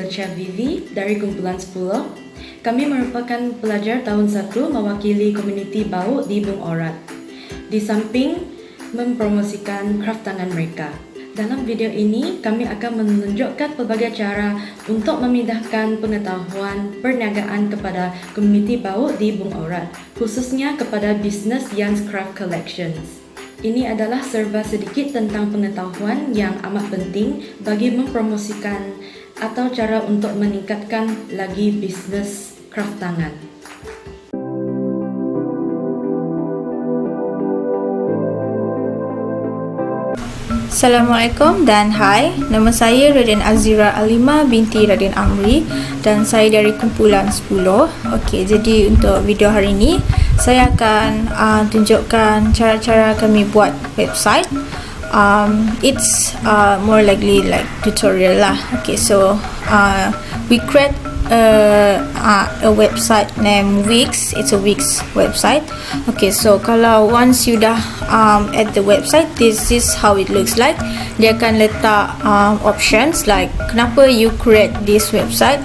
Zilcha Vivi dari kumpulan 10. Kami merupakan pelajar tahun 1 mewakili komuniti bau di Bung Orat. Di samping mempromosikan kraft tangan mereka. Dalam video ini, kami akan menunjukkan pelbagai cara untuk memindahkan pengetahuan perniagaan kepada komuniti bau di Bung Orat, khususnya kepada bisnes Jan's Craft Collections. Ini adalah serba sedikit tentang pengetahuan yang amat penting bagi mempromosikan atau cara untuk meningkatkan lagi bisnes kraft tangan. Assalamualaikum dan hai, nama saya Radin Azira Alima binti Radin Amri dan saya dari kumpulan 10. Okey, jadi untuk video hari ini saya akan tunjukkan cara-cara kami buat website. It's more likely like tutorial lah. Okay, so we create a website named Wix. It's a Wix website. Okay, so kalau once you dah at the website, this is how it looks like. Dia akan letak options like kenapa you create this website.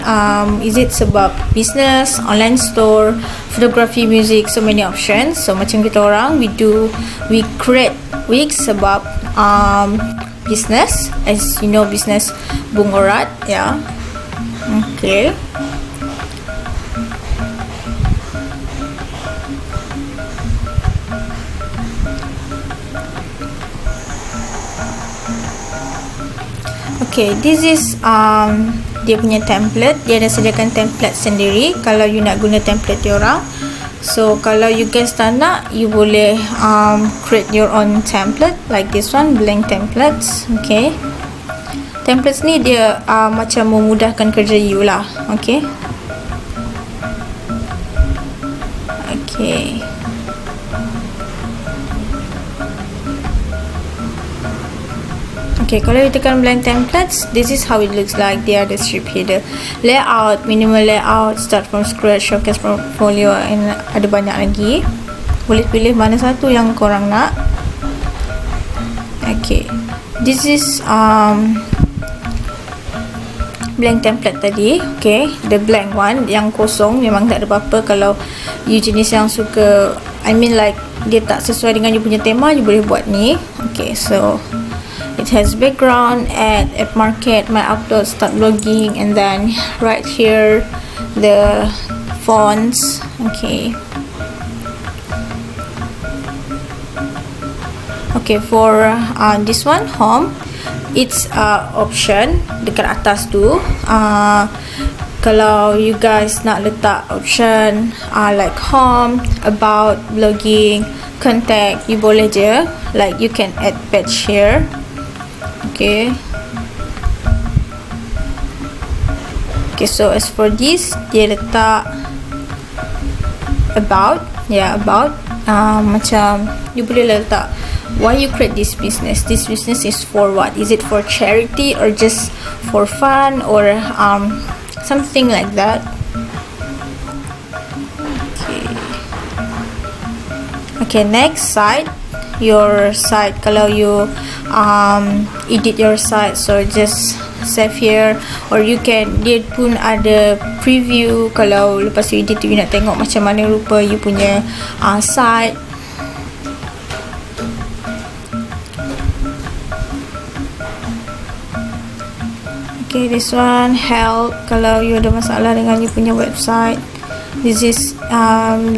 Is it sebab business, online store, photography, music, so many options. So macam kita orang, we create Wix sebab business, as you know, business Bung Orat, yeah. Okay. Okay, this is dia punya template. Dia ada sediakan template sendiri kalau you nak guna template dia orang. So kalau you guys tak nak, you boleh create your own template like this one, blank templates. Okay, templates ni dia macam memudahkan kerja you lah. Okay. Okay. Okay, kalau you tekan blank templates, this is how it looks like. Dia ada strip header, layout, minimal layout, start from scratch, showcase portfolio, and ada banyak lagi. Boleh pilih mana satu yang korang nak. Okay, this is blank template tadi. Okay, the blank one yang kosong memang tak ada apa-apa. Kalau you jenis yang suka, I mean like dia tak sesuai dengan you punya tema, you boleh buat ni. Okay, so it has background, add market, my upload, start blogging, and then right here the fonts. Okay. Okay, for this one, home, it's option dekat atas tu. Kalau you guys nak letak option like home, about, blogging, contact, you boleh je. Like you can add page here. Okay. Okay, so as for this, dia letak about, about. Macam you boleh letak why you create this business. This business is for what? Is it for charity or just for fun or something like that? Okay. Okay, next site. Your site, kalau you edit your site, so just save here, or you can, dia pun ada preview. Kalau lepas you edit, you nak tengok macam mana rupa you punya site. Okay, this one help kalau you ada masalah dengan you punya website. This is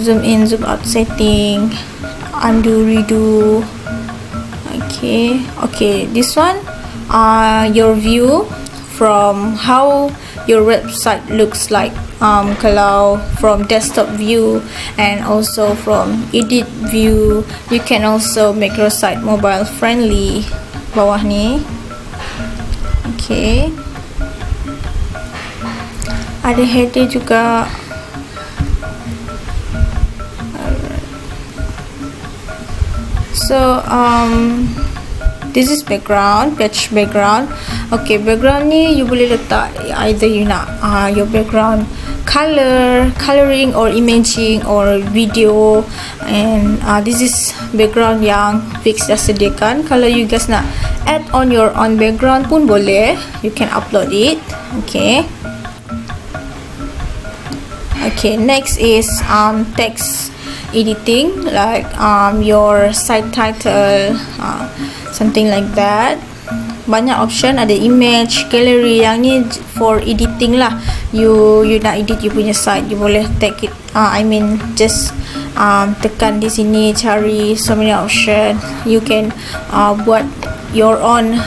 zoom in, zoom out setting, undo, redo. Okay, this one your view from how your website looks like. Kalau from desktop view and also from edit view, you can also make your site mobile friendly. Bawah ni. Okay, ada header juga. So this is background, page background. Okay, background ni you boleh letak either you nak your background coloring or imaging or video, and this is background yang fix dah sediakan. Kalau you guys nak add on your own background pun boleh, you can upload it. Okay, next is text editing, like your site title, something like that. Banyak option, ada image, gallery. Yang ni for editing lah. You nak edit you punya site, you boleh take it, just tekan di sini, cari so many option. You can buat your own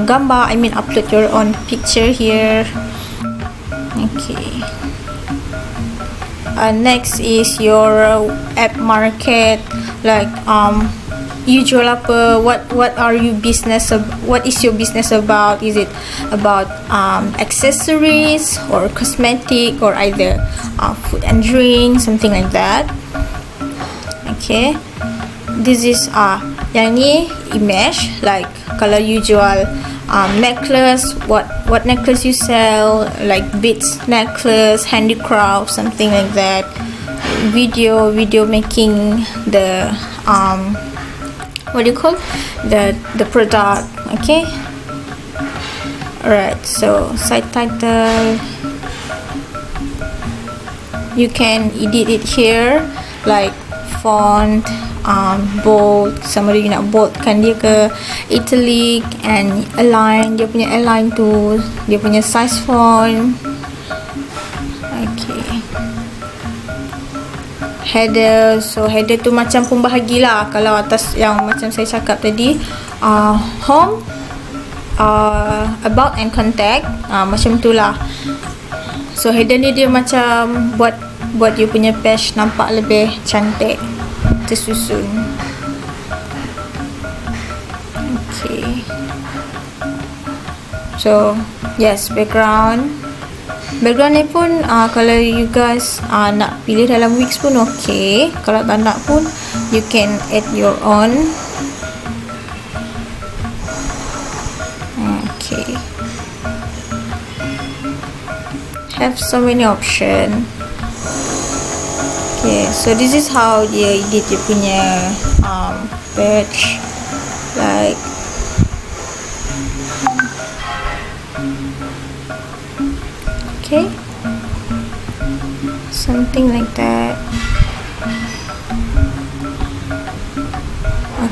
gambar, upload your own picture here. Okay. Next is your app market, like you jual apa, what are you business, what is your business about? Is it about accessories or cosmetic, or either food and drink, something like that. Okay, this is yang ni image, like kalau you jual necklace, what necklace you sell, like beads necklace, handicraft, something like that. Video making, the what do you call the product. Okay, alright, so site title, you can edit it here, like font, bold, sama ada you nak boldkan dia ke italic, and align, dia punya align tu, dia punya size font. Okay, header, so header tu macam pembahagi lah. Kalau atas yang macam saya cakap tadi, home, about and contact, macam tu lah. So header ni dia macam buat you punya page nampak lebih cantik, tersusun. Okay, so yes, background ni pun kalau you guys nak pilih dalam Wix pun okay. Kalau tak nak pun you can add your own. Okay, have so many option. Okay, so this is how dia edit dia punya page, like okay, something like that.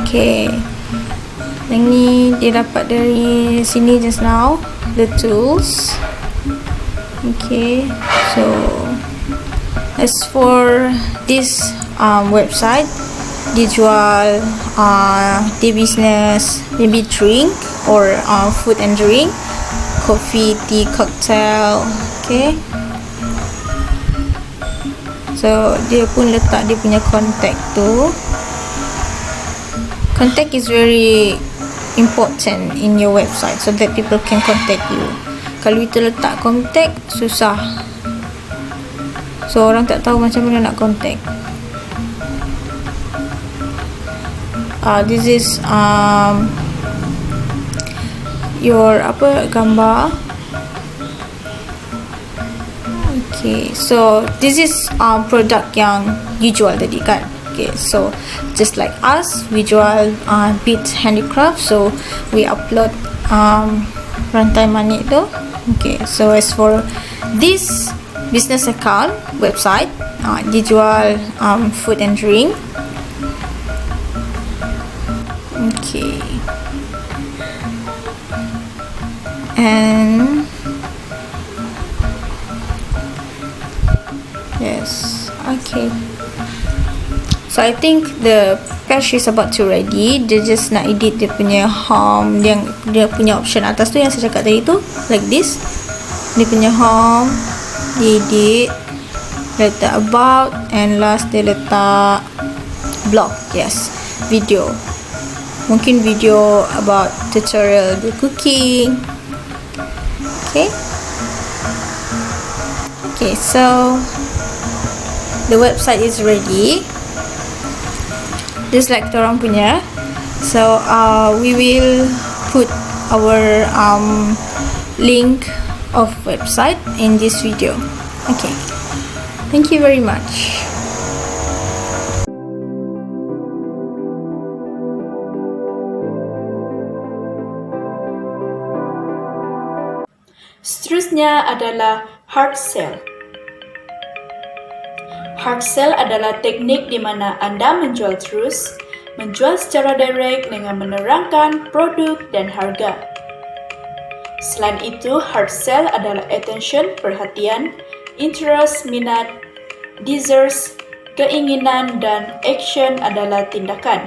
Okay, yang ni dia dapat dari sini just now, the tools. Okay, so as for this website, dia jual dia business maybe drink or food and drink, coffee, tea, cocktail. Okay, so dia pun letak dia punya contact tu. Contact is very important in your website so that people can contact you. Kalau itu letak contact, susah, so orang tak tahu macam mana nak contact. This is your gambar. Okay, so this is product yang you jual tadi kan. Okay, so just like us, we jual beads handicraft, so we upload rantai manik tu. Okay, so as for this business account website, dia jual food and drink. Okay, and yes, okay, so I think the page is about to ready. Dia just nak edit dia punya home, dia punya option atas tu yang saya cakap tadi tu, like this. Dia punya home, dia edit, letak about, and last dia letak blog. Yes, video, mungkin video about tutorial the cooking. Okay, so the website is ready, just like orang punya. So we will put our link of website in this video. Okay. Thank you very much. Seterusnya adalah hard sell. Hard sell adalah teknik di mana anda menjual terus, menjual secara direct dengan menerangkan produk dan harga. Selain itu, hard sell adalah attention, perhatian, interest, minat, desires, keinginan, dan action adalah tindakan.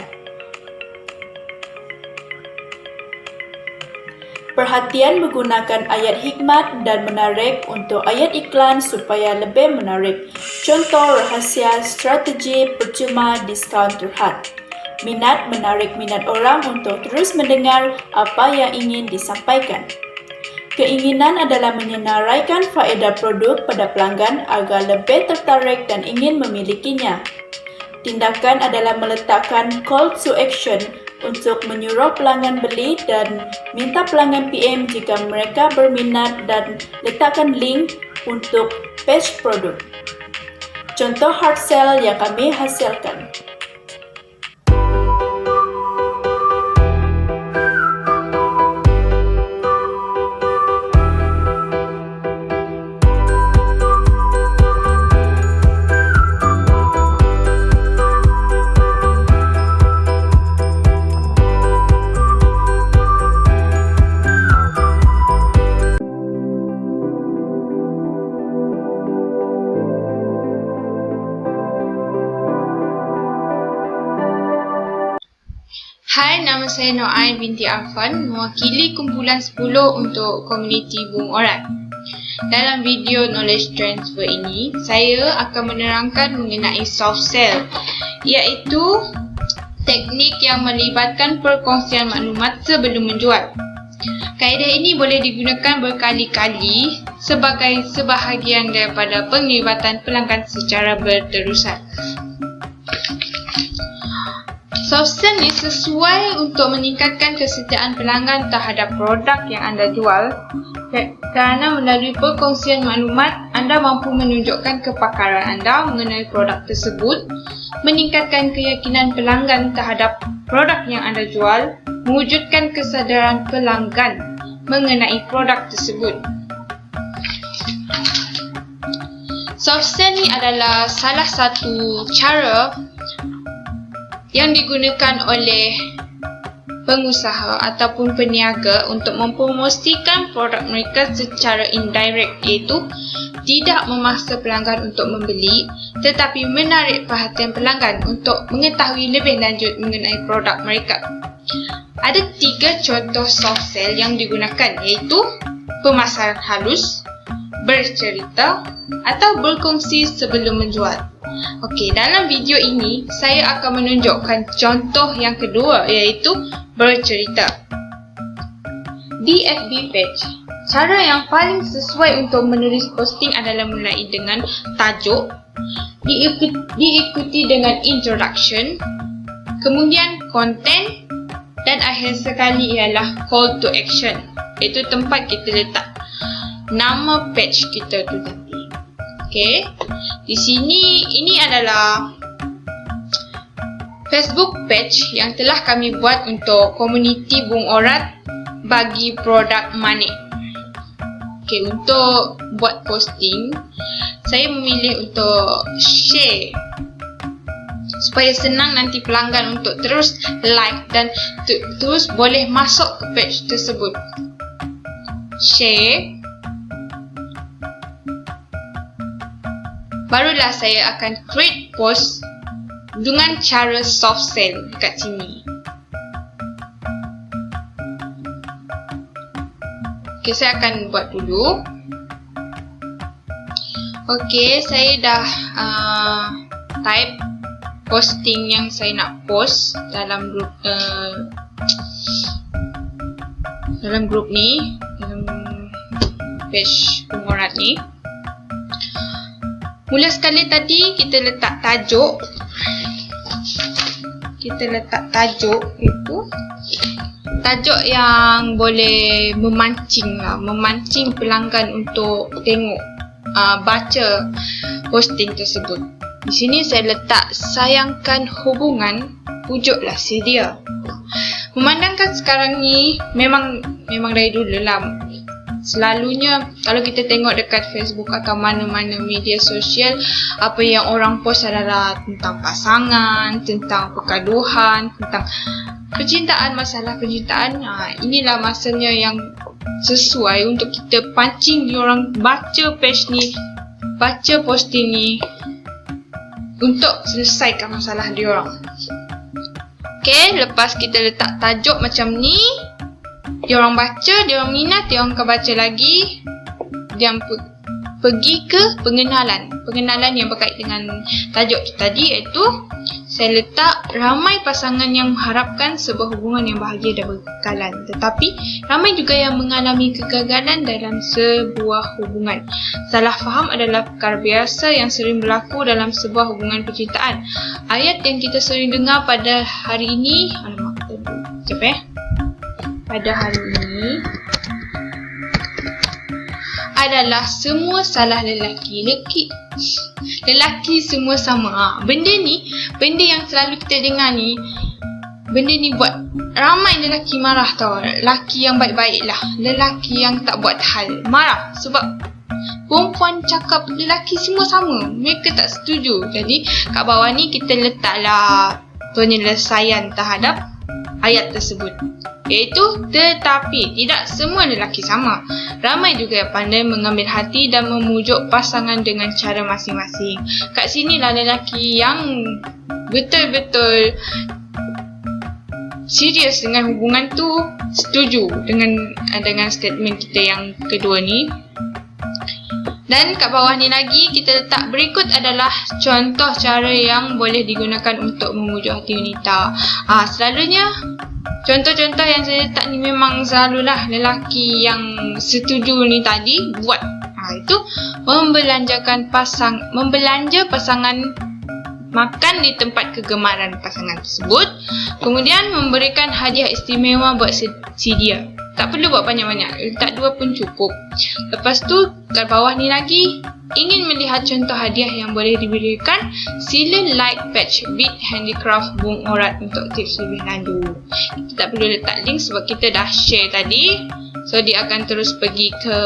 Perhatian menggunakan ayat hikmat dan menarik untuk ayat iklan supaya lebih menarik. Contoh rahsia, strategi, percuma, diskaun terhad. Minat menarik minat orang untuk terus mendengar apa yang ingin disampaikan. Keinginan adalah menyenaraikan faedah produk pada pelanggan agar lebih tertarik dan ingin memilikinya. Tindakan adalah meletakkan call to action untuk menyuruh pelanggan beli dan minta pelanggan PM jika mereka berminat dan letakkan link untuk page produk. Contoh hard sell yang kami hasilkan. Hai, nama saya Noai binti Arfan, mewakili kumpulan 10 untuk komuniti Bung Orat. Dalam video knowledge transfer ini, saya akan menerangkan mengenai soft sell, iaitu teknik yang melibatkan perkongsian maklumat sebelum menjual. Kaedah ini boleh digunakan berkali-kali sebagai sebahagian daripada penglibatan pelanggan secara berterusan. Soft sell ni sesuai untuk meningkatkan kesetiaan pelanggan terhadap produk yang anda jual, kerana melalui perkongsian maklumat, anda mampu menunjukkan kepakaran anda mengenai produk tersebut, meningkatkan keyakinan pelanggan terhadap produk yang anda jual, mewujudkan kesedaran pelanggan mengenai produk tersebut. Soft sell ni adalah salah satu cara yang digunakan oleh pengusaha ataupun peniaga untuk mempromosikan produk mereka secara indirect, iaitu tidak memaksa pelanggan untuk membeli tetapi menarik perhatian pelanggan untuk mengetahui lebih lanjut mengenai produk mereka. Ada 3 contoh soft sell yang digunakan, iaitu pemasaran halus, bercerita atau berkongsi sebelum menjual. Okey, dalam video ini saya akan menunjukkan contoh yang kedua, iaitu bercerita. Di FB page, cara yang paling sesuai untuk menulis posting adalah mulai dengan tajuk, diikuti dengan introduction, kemudian konten, dan akhir sekali ialah call to action, iaitu tempat kita letak nama page kita tu nanti. Okey, di sini ini adalah Facebook page yang telah kami buat untuk komuniti Bung Orat bagi produk Manik. Okey, untuk buat posting, saya memilih untuk share supaya senang nanti pelanggan untuk terus like dan terus boleh masuk ke page tersebut. Share. Barulah saya akan create post dengan cara soft sell dekat sini. Okey, saya akan buat dulu. Okey, saya dah type posting yang saya nak post dalam grup ni, dalam page Bung Orat ni. Mula sekali tadi kita letak tajuk. Itu tajuk yang boleh memancing pelanggan untuk tengok baca posting tersebut. Di sini saya letak sayangkan hubungan, pujuklah si dia. Memandangkan sekarang ni memang dari dulu lah, selalunya kalau kita tengok dekat Facebook atau mana-mana media sosial, apa yang orang post adalah tentang pasangan, tentang pergaduhan, tentang percintaan, masalah percintaan. Inilah masanya yang sesuai untuk kita pancing diorang baca page ni, baca posting ni untuk selesaikan masalah diorang. Okay, lepas kita letak tajuk macam ni, diorang baca, diorang minat, diorang akan baca lagi. Diorang pergi ke pengenalan yang berkait dengan tajuk tu tadi, iaitu saya letak ramai pasangan yang mengharapkan sebuah hubungan yang bahagia dan berkekalan, tetapi ramai juga yang mengalami kegagalan dalam sebuah hubungan. Salah faham adalah perkara biasa yang sering berlaku dalam sebuah hubungan percintaan. Ayat yang kita sering dengar pada hari ini, pada hari ini adalah semua salah lelaki. Lelaki semua sama. Benda yang selalu kita dengar ni, benda ni buat ramai lelaki marah tau. Lelaki yang baik-baik lah, lelaki yang tak buat hal marah sebab perempuan cakap lelaki semua sama. Mereka tak setuju. Jadi kat bawah ni kita letaklah penyelesaian terhadap ayat tersebut, iaitu tetapi tidak semua lelaki sama. Ramai juga yang pandai mengambil hati dan memujuk pasangan dengan cara masing-masing. Kat sinilah lelaki yang betul-betul serius dengan hubungan tu setuju dengan statement kita yang kedua ni. Dan kat bawah ni lagi kita letak berikut adalah contoh cara yang boleh digunakan untuk memujuk hati wanita. Selalunya contoh-contoh yang saya letak ni memang selalulah lelaki yang setuju ni tadi buat. Itu membelanja pasangan makan di tempat kegemaran pasangan tersebut. Kemudian memberikan hadiah istimewa buat si dia. Tak perlu buat banyak-banyak, letak 2 pun cukup. Lepas tu kat bawah ni lagi, ingin melihat contoh hadiah yang boleh diberikan, sila like page Beat Handicraft Bung Orat untuk tips lebih lanjut. Kita tak perlu letak link sebab kita dah share tadi. So dia akan terus pergi ke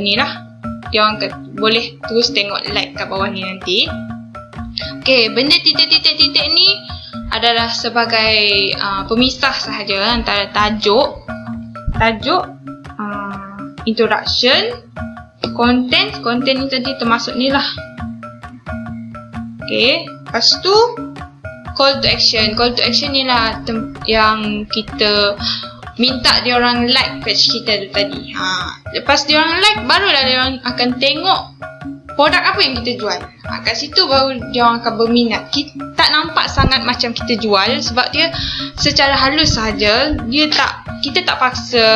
ni lah. Dia orang boleh terus tengok like kat bawah ni nanti. Okay, benda titik-titik ni adalah sebagai pemisah sahaja antara tajuk, introduction, content ni tadi termasuk ni lah. Okay, lepas tu call to action ni lah yang kita minta diorang like page kita tu tadi. Lepas diorang like, barulah diorang akan tengok produk apa yang kita jual. Kat situ baru diorang akan berminat. Kita tak nampak sangat macam kita jual sebab dia secara halus sahaja. Kita tak paksa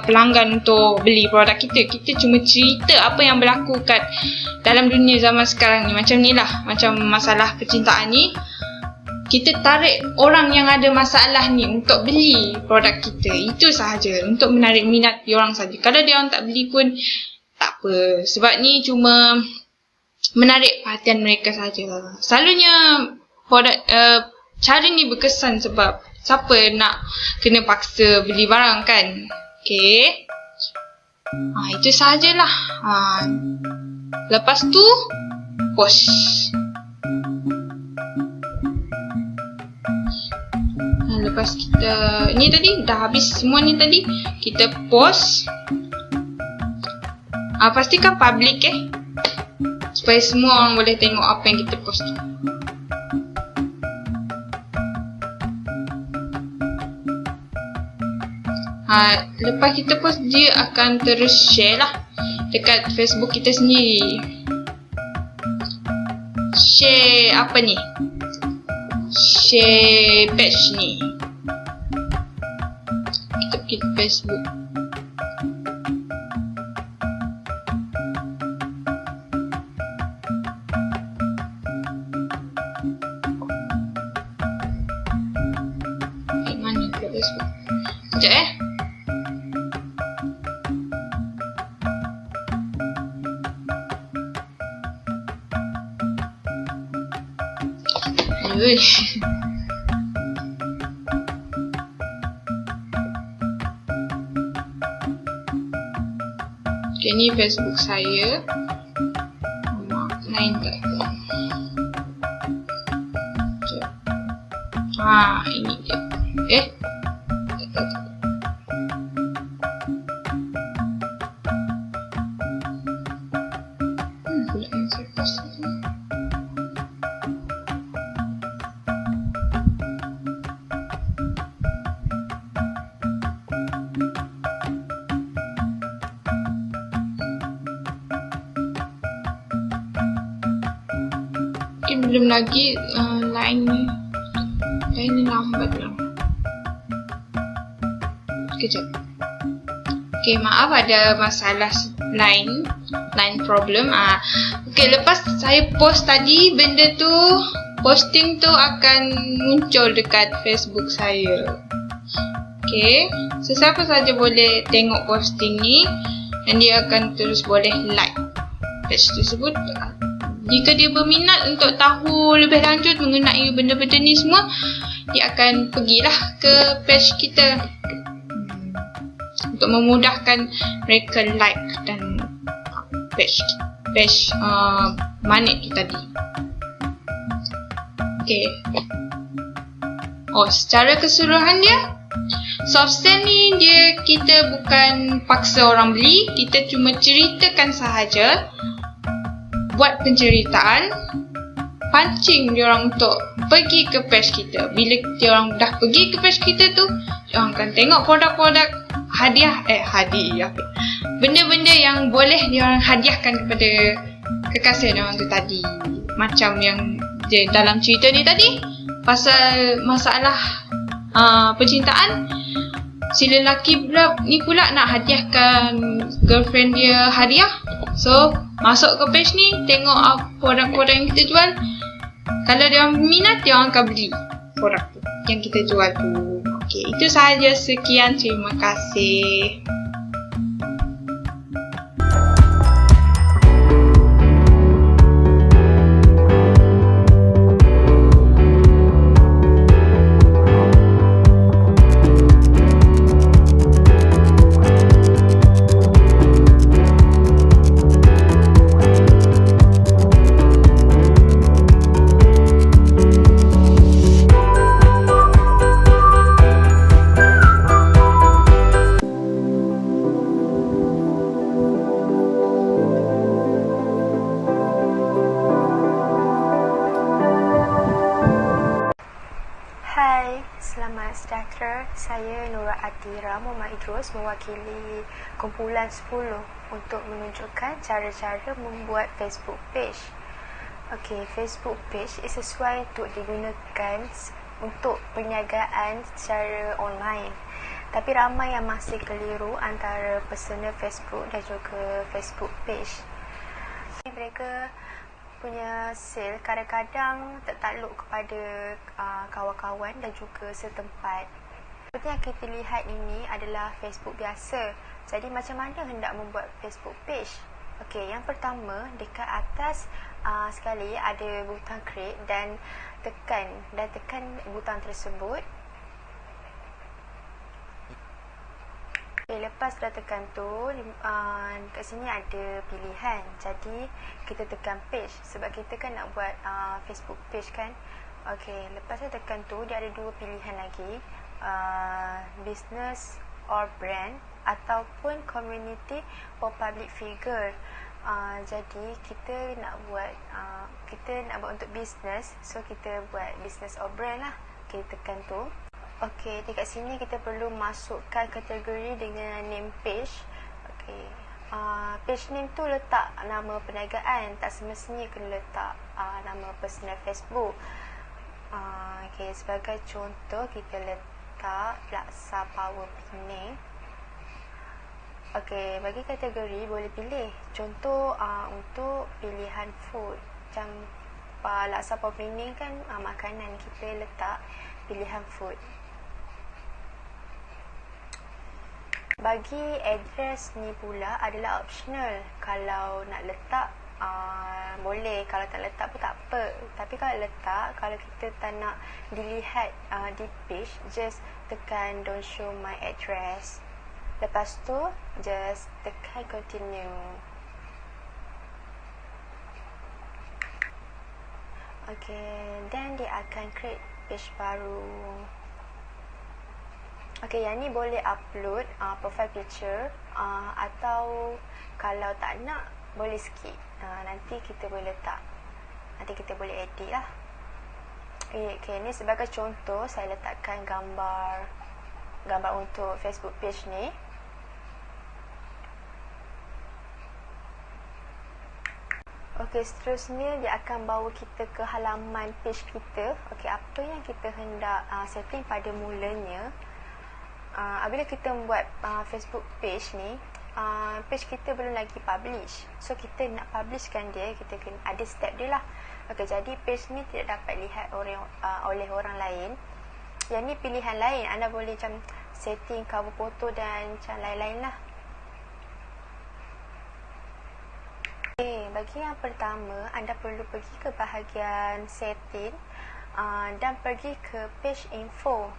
pelanggan untuk beli produk kita. Kita cuma cerita apa yang berlaku kat dalam dunia zaman sekarang ni. Macam ni lah, macam masalah percintaan ni. Kita tarik orang yang ada masalah ni untuk beli produk kita. Itu sahaja, untuk menarik minat diorang saja. Kalau diorang tak beli pun tak apa, sebab ni cuma menarik perhatian mereka saja. Selalunya cara ni berkesan sebab siapa nak kena paksa beli barang kan. Okay, itu sahajalah. Lepas tu post. Lepas kita ni tadi dah habis semua ni tadi, kita post. Pastikan public supaya semua orang boleh tengok apa yang kita post tu. Lepas kita post, dia akan terus share lah dekat Facebook kita sendiri. Share apa ni? Share page ni. Kita pergi ke Facebook. Mana ke Facebook? Sekejap Ui. Okay, ni Facebook saya. Lain tak? Ini dia. Pula yang saya post tadi. Belum lagi line ni lambat lah. Kejap. Okay, maaf ada masalah line problem. Lepas saya post tadi, benda tu, posting tu akan muncul dekat Facebook saya. Okay, sesiapa saja boleh tengok posting ni dan dia akan terus boleh like page tersebut. Jika dia berminat untuk tahu lebih lanjut mengenai benda-benda ni semua, dia akan pergilah ke page kita untuk memudahkan mereka like dan page Manik tu tadi. Okay. Secara keseluruhan dia, Softstand ni kita bukan paksa orang beli, kita cuma ceritakan sahaja. Buat penceritaan, pancing diorang untuk pergi ke page kita. Bila diorang dah pergi ke page kita tu, diorang akan tengok produk-produk hadiah. Benda-benda yang boleh diorang hadiahkan kepada kekasih diorang tu tadi. Macam yang dalam cerita ni tadi, pasal masalah percintaan, si lelaki ni pula nak hadiahkan girlfriend dia hadiah. So, masuk ke page ni, tengok produk-produk yang kita jual. Kalau dia orang minat, dia orang akan beli produk tu yang kita jual tu. Okay, itu sahaja. Sekian, terima kasih. Selamat sejahtera, saya Nura Atira Muhammad Idrus mewakili kumpulan 10 untuk menunjukkan cara-cara membuat Facebook page. Okey, Facebook page sesuai untuk digunakan untuk perniagaan secara online. Tapi ramai yang masih keliru antara personal Facebook dan juga Facebook page. Mereka punya sale kadang-kadang tertakluk kepada kawan-kawan dan juga setempat. Seperti yang kita lihat ini adalah Facebook biasa. Jadi macam mana hendak membuat Facebook page? Okey, yang pertama dekat atas sekali ada butang create dan tekan butang tersebut. Okay, lepas dah tekan tu, kat sini ada pilihan. Jadi, kita tekan page. Sebab kita kan nak buat Facebook page kan. Okay, lepas dah tekan tu, dia ada dua pilihan lagi. Business or brand ataupun community or public figure. Jadi, kita nak buat untuk business. So, kita buat business or brand lah. Kita tekan tu. Okey, dekat sini kita perlu masukkan kategori dengan name page. Okey, page name tu letak nama perniagaan, tak semestinya kena letak nama personal Facebook. Okey, sebagai contoh kita letak Laksa Power Pening. Okey, bagi kategori boleh pilih. Contoh untuk pilihan food, macam Laksa Power Pening kan makanan, kita letak pilihan food. Bagi address ni pula adalah optional. Kalau nak letak boleh. Kalau tak letak pun tak apa. Tapi kalau letak, kalau kita tak nak dilihat di page, just tekan don't show my address. Lepas tu just tekan continue. Okay, then dia akan create page baru. Okay, yang ni boleh upload profile picture atau kalau tak nak boleh skip. Nanti kita boleh letak. Nanti kita boleh edit lah. Okay, ni sebagai contoh saya letakkan gambar untuk Facebook page ni. Okey, seterusnya dia akan bawa kita ke halaman page kita. Okey, apa yang kita hendak setting pada mulanya, apabila kita membuat Facebook page ni, page kita belum lagi publish. So kita nak publishkan dia, kita kena ada step dia lah. Okey, jadi page ni tidak dapat lihat oleh orang lain. Yang ni pilihan lain, anda boleh macam setting cover foto dan macam lain-lain lah. Bagi yang pertama, anda perlu pergi ke bahagian setting dan pergi ke page info.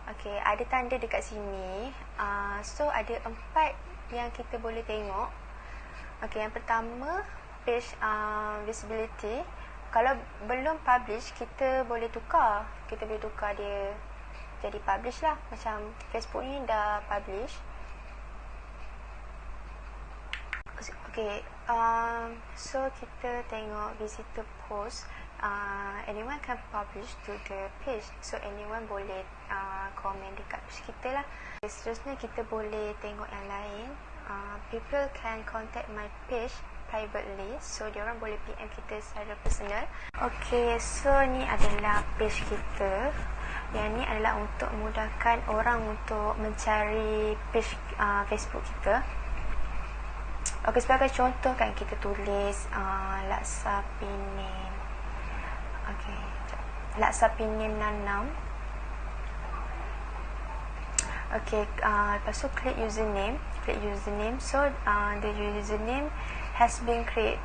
Okey, ada tanda dekat sini. So ada 4 yang kita boleh tengok. Okey, yang pertama page visibility. Kalau belum publish, kita boleh tukar. Kita boleh tukar dia jadi publish lah. Macam Facebook ni dah publish. Okay, so kita tengok visitor post. Anyone can publish to the page. So anyone boleh komen dekat page kita lah. Seterusnya kita boleh tengok yang lain. People can contact my page privately. So diorang boleh PM kita secara personal. Okay, so ni adalah page kita. Yang ni adalah untuk memudahkan orang untuk mencari page Facebook kita. Okey, sebagai contoh kan kita tulis Laksa Pinin. Okey, Laksa Pinin Nanam. Okey, lepas tu klik username. So the username has been created.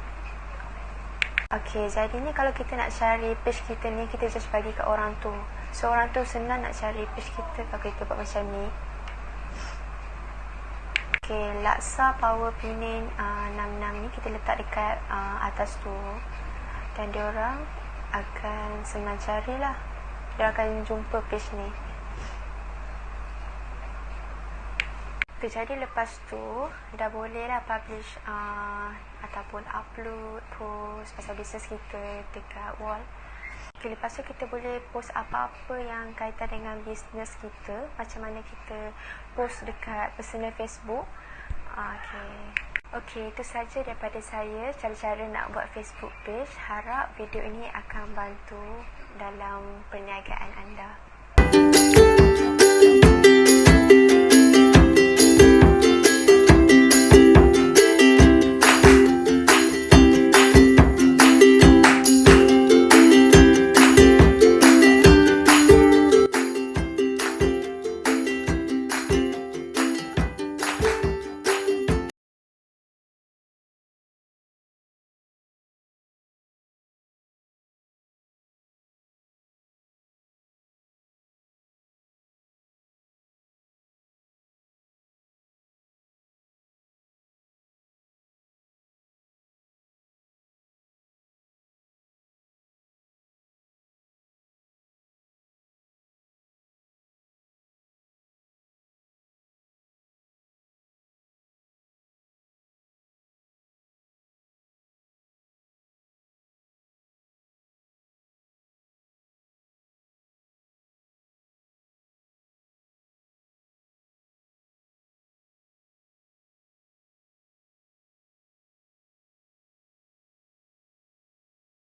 Okey, jadinya kalau kita nak cari page kita ni, kita just bagi ke orang tu. So orang tu senang nak cari page kita kalau kita buat macam ni. Okay, Laksa Power Pinin 66 ni kita letak dekat atas tu. Dan diorang akan senang carilah. Dia akan jumpa page ni. Okay, jadi lepas tu dah bolehlah publish ataupun upload post pasal bisnes kita dekat wall. Okay, lepas tu kita boleh post apa-apa yang kaitan dengan bisnes kita. Macam mana kita post dekat personal Facebook. Okay, itu saja daripada saya cara-cara nak buat Facebook page. Harap video ini akan bantu dalam perniagaan anda.